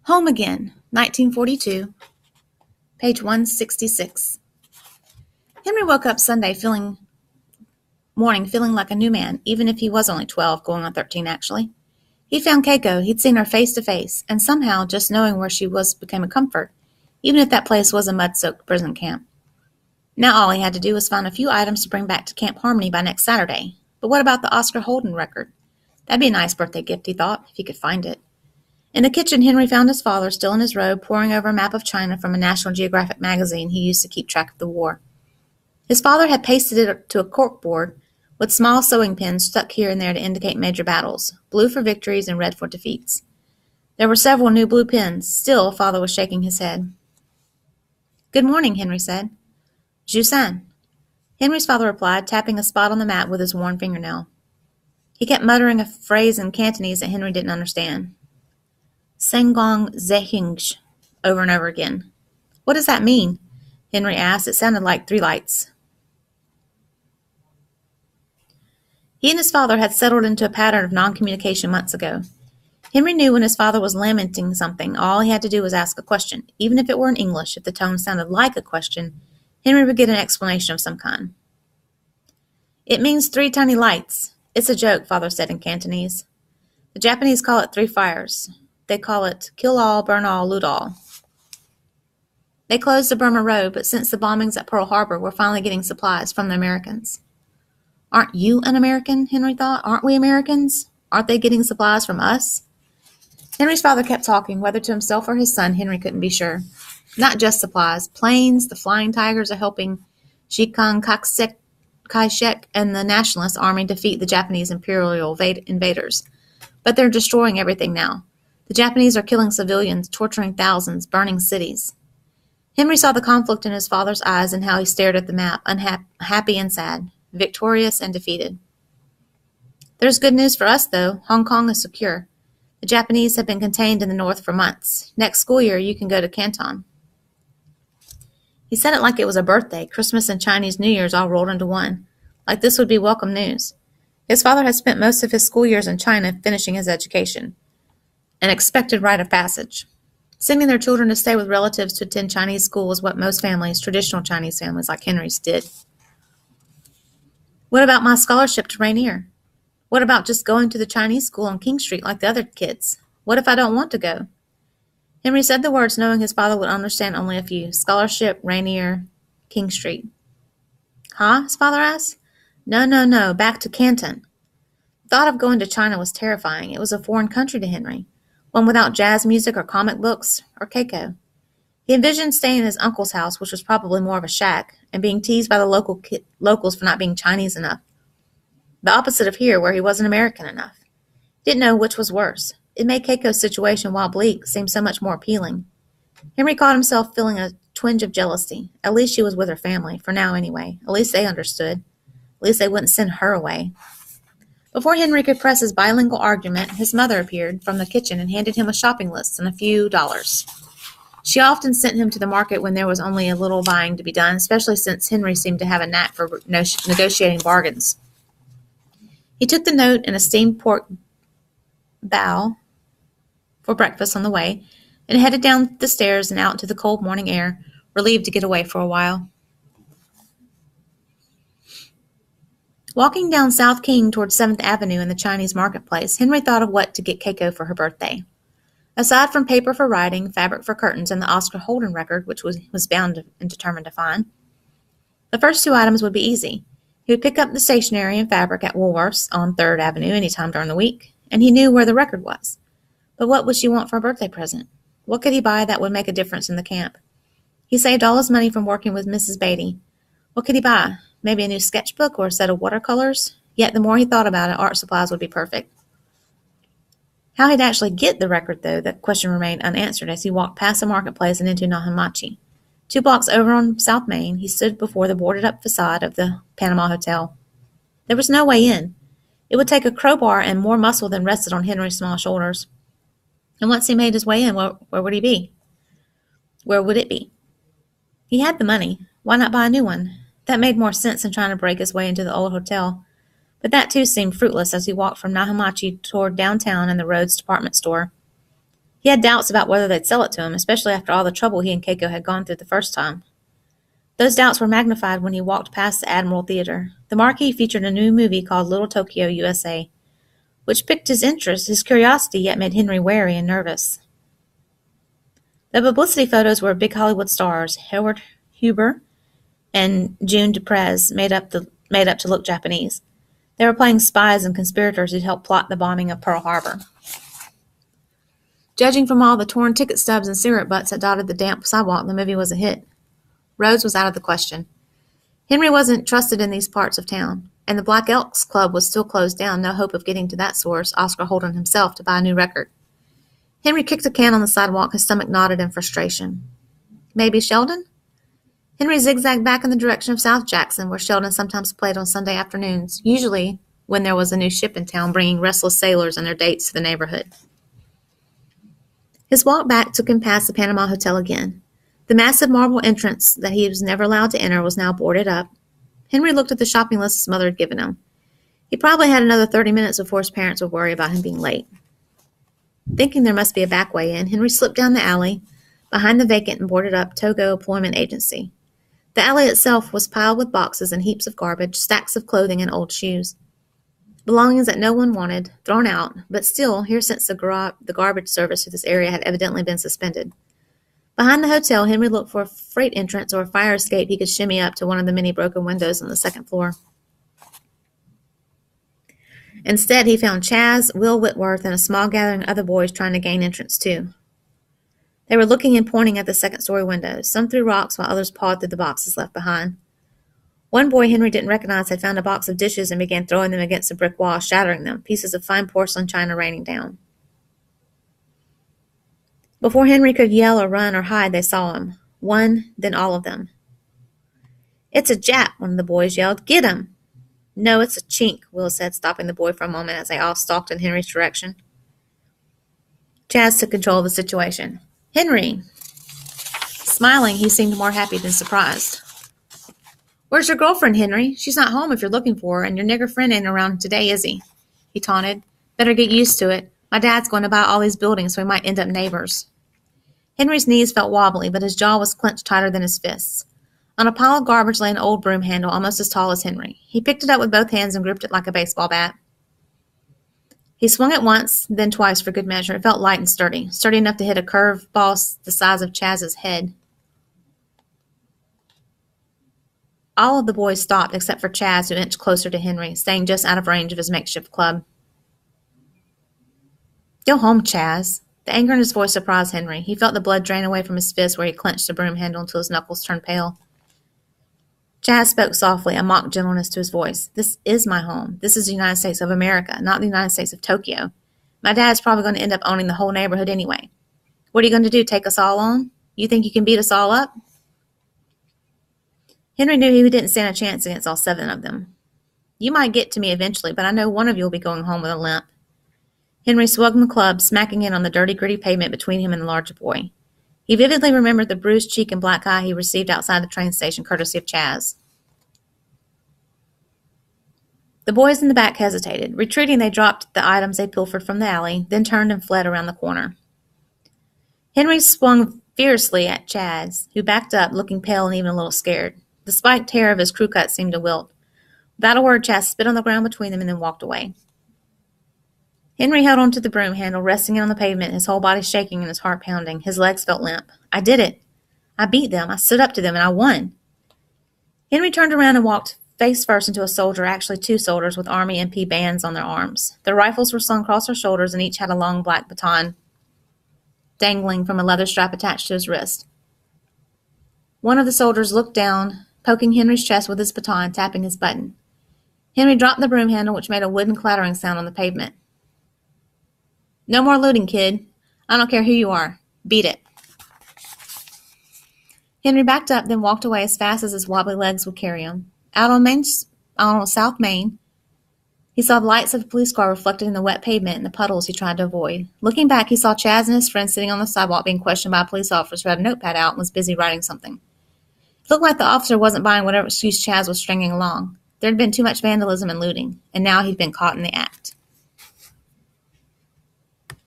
Home Again, 1942, page 166. Henry woke up Sunday morning feeling like a new man, even if he was only 12, going on 13 actually. He found Keiko. He'd seen her face to face, and somehow just knowing where she was became a comfort, even if that place was a mud-soaked prison camp. Now all he had to do was find a few items to bring back to Camp Harmony by next Saturday. But what about the Oscar Holden record? That'd be a nice birthday gift, he thought, if he could find it. In the kitchen, Henry found his father, still in his robe, poring over a map of China from a National Geographic magazine he used to keep track of the war. His father had pasted it to a corkboard with small sewing pins stuck here and there to indicate major battles, blue for victories and red for defeats. There were several new blue pins. Still, father was shaking his head. "Good morning," Henry said. "Jusan." Henry's father replied, tapping a spot on the map with his worn fingernail. He kept muttering a phrase in Cantonese that Henry didn't understand. Sengong Zehingsh, over and over again. "What does that mean?" Henry asked. It sounded like 3 lights. He and his father had settled into a pattern of non-communication months ago. Henry knew when his father was lamenting something, all he had to do was ask a question. Even if it were in English, if the tone sounded like a question, Henry would get an explanation of some kind. "It means 3 tiny lights. It's a joke," father said in Cantonese. "The Japanese call it 3 fires. They call it kill all, burn all, loot all." They closed the Burma Road, but since the bombings at Pearl Harbor, we're finally getting supplies from the Americans. "Aren't you an American?" Henry thought. "Aren't we Americans? Aren't they getting supplies from us?" Henry's father kept talking, whether to himself or his son, Henry couldn't be sure. Not just supplies. Planes, the Flying Tigers are helping Chiang Kai-shek and the Nationalist Army defeat the Japanese imperial invaders. But they're destroying everything now. The Japanese are killing civilians, torturing thousands, burning cities. Henry saw the conflict in his father's eyes and how he stared at the map, unhappy and sad, victorious and defeated. "There's good news for us, though. Hong Kong is secure. The Japanese have been contained in the north for months. Next school year, you can go to Canton." He said it like it was a birthday, Christmas and Chinese New Year's all rolled into one, like this would be welcome news. His father had spent most of his school years in China finishing his education, an expected rite of passage. Sending their children to stay with relatives to attend Chinese school was what most families, traditional Chinese families like Henry's, did. "What about my scholarship to Rainier? What about just going to the Chinese school on King Street like the other kids? What if I don't want to go?" Henry said the words knowing his father would understand only a few. Scholarship, Rainier, King Street. "Huh?" his father asked. No, back to Canton." The thought of going to China was terrifying. It was a foreign country to Henry, one without jazz music or comic books or Keiko. He envisioned staying in his uncle's house, which was probably more of a shack, and being teased by the locals for not being Chinese enough. The opposite of here, where he wasn't American enough. He didn't know which was worse. It made Keiko's situation, while bleak, seem so much more appealing. Henry caught himself feeling a twinge of jealousy. At least she was with her family, for now anyway. At least they understood. At least they wouldn't send her away. Before Henry could press his bilingual argument, his mother appeared from the kitchen and handed him a shopping list and a few dollars. She often sent him to the market when there was only a little buying to be done, especially since Henry seemed to have a knack for negotiating bargains. He took the note and a steamed pork bao for breakfast on the way, and headed down the stairs and out into the cold morning air, relieved to get away for a while. Walking down South King towards 7th Avenue in the Chinese marketplace, Henry thought of what to get Keiko for her birthday. Aside from paper for writing, fabric for curtains, and the Oscar Holden record, which was bound and determined to find, the first 2 items would be easy. He would pick up the stationery and fabric at Woolworth's on 3rd Avenue any time during the week, and he knew where the record was. But what would she want for a birthday present? What could he buy that would make a difference in the camp? He saved all his money from working with Mrs. Beatty. What could he buy? Maybe a new sketchbook or a set of watercolors? Yet the more he thought about it, art supplies would be perfect. How he'd actually get the record, though, that question remained unanswered as he walked past the marketplace and into Nahamachi. 2 blocks over on South Main, he stood before the boarded-up facade of the Panama Hotel. There was no way in. It would take a crowbar and more muscle than rested on Henry's small shoulders. And once he made his way in, where would he be? Where would it be? He had the money. Why not buy a new one? That made more sense than trying to break his way into the old hotel. But that too seemed fruitless as he walked from Nahamachi toward downtown and the Rhodes department store. He had doubts about whether they'd sell it to him, especially after all the trouble he and Keiko had gone through the first time. Those doubts were magnified when he walked past the Admiral Theater. The marquee featured a new movie called Little Tokyo, USA, which piqued his interest, his curiosity, yet made Henry wary and nervous. The publicity photos were of big Hollywood stars, Howard Huber and June Duprez, made up to look Japanese. They were playing spies and conspirators who'd helped plot the bombing of Pearl Harbor. Judging from all the torn ticket stubs and cigarette butts that dotted the damp sidewalk, the movie was a hit. Rhodes was out of the question. Henry wasn't trusted in these parts of town, and the Black Elks Club was still closed down, no hope of getting to that source, Oscar Holden himself, to buy a new record. Henry kicked a can on the sidewalk, his stomach knotted in frustration. Maybe Sheldon? Henry zigzagged back in the direction of South Jackson, where Sheldon sometimes played on Sunday afternoons, usually when there was a new ship in town bringing restless sailors and their dates to the neighborhood. His walk back took him past the Panama Hotel again. The massive marble entrance that he was never allowed to enter was now boarded up. Henry looked at the shopping list his mother had given him. He probably had another 30 minutes before his parents would worry about him being late. Thinking there must be a back way in, Henry slipped down the alley behind the vacant and boarded up Togo Employment Agency. The alley itself was piled with boxes and heaps of garbage, stacks of clothing and old shoes. Belongings that no one wanted, thrown out, but still here since the garbage service to this area had evidently been suspended. Behind the hotel, Henry looked for a freight entrance or a fire escape he could shimmy up to one of the many broken windows on the second floor. Instead, he found Chaz, Will Whitworth, and a small gathering of other boys trying to gain entrance too. They were looking and pointing at the second-story windows. Some threw rocks while others pawed through the boxes left behind. One boy Henry didn't recognize had found a box of dishes and began throwing them against a brick wall, shattering them, pieces of fine porcelain china raining down. Before Henry could yell or run or hide, they saw him. One, then all of them. "It's a Jap," one of the boys yelled. "Get him!" "No, it's a chink," Will said, stopping the boy for a moment as they all stalked in Henry's direction. Chaz took control of the situation. "Henry!" Smiling, he seemed more happy than surprised. "Where's your girlfriend, Henry? She's not home if you're looking for her, and your nigger friend ain't around today, is he?" He taunted. "Better get used to it. My dad's going to buy all these buildings, so we might end up neighbors." Henry's knees felt wobbly, but his jaw was clenched tighter than his fists. On a pile of garbage lay an old broom handle almost as tall as Henry. He picked it up with both hands and gripped it like a baseball bat. He swung it once, then twice for good measure. It felt light and sturdy enough to hit a curved ball the size of Chaz's head. All of the boys stopped except for Chaz, who inched closer to Henry, staying just out of range of his makeshift club. "Go home, Chaz." The anger in his voice surprised Henry. He felt the blood drain away from his fist where he clenched the broom handle until his knuckles turned pale. Chaz spoke softly, a mock gentleness to his voice. "This is my home. This is the United States of America, not the United States of Tokyo. My dad's probably going to end up owning the whole neighborhood anyway. What are you going to do, take us all on? You think you can beat us all up?" Henry knew he didn't stand a chance against all 7 of them. "You might get to me eventually, but I know one of you will be going home with a limp." Henry swung the club, smacking it on the dirty, gritty pavement between him and the larger boy. He vividly remembered the bruised cheek and black eye he received outside the train station, courtesy of Chaz. The boys in the back hesitated. Retreating, they dropped the items they pilfered from the alley, then turned and fled around the corner. Henry swung fiercely at Chaz, who backed up, looking pale and even a little scared. The spiked hair of his crew cut seemed to wilt. Without a word, Chaz spit on the ground between them and then walked away. Henry held onto the broom handle, resting it on the pavement, his whole body shaking and his heart pounding. His legs felt limp. "I did it. I beat them. I stood up to them, and I won." Henry turned around and walked face first into a soldier, actually 2 soldiers, with Army MP bands on their arms. Their rifles were slung across their shoulders, and each had a long black baton dangling from a leather strap attached to his wrist. One of the soldiers looked down, poking Henry's chest with his baton, tapping his button. Henry dropped the broom handle, which made a wooden clattering sound on the pavement. "No more looting, kid. I don't care who you are. Beat it." Henry backed up, then walked away as fast as his wobbly legs would carry him. Out on South Main, he saw the lights of a police car reflected in the wet pavement and the puddles he tried to avoid. Looking back, he saw Chaz and his friend sitting on the sidewalk being questioned by a police officer who had a notepad out and was busy writing something. It looked like the officer wasn't buying whatever excuse Chaz was stringing along. There had been too much vandalism and looting, and now he'd been caught in the act.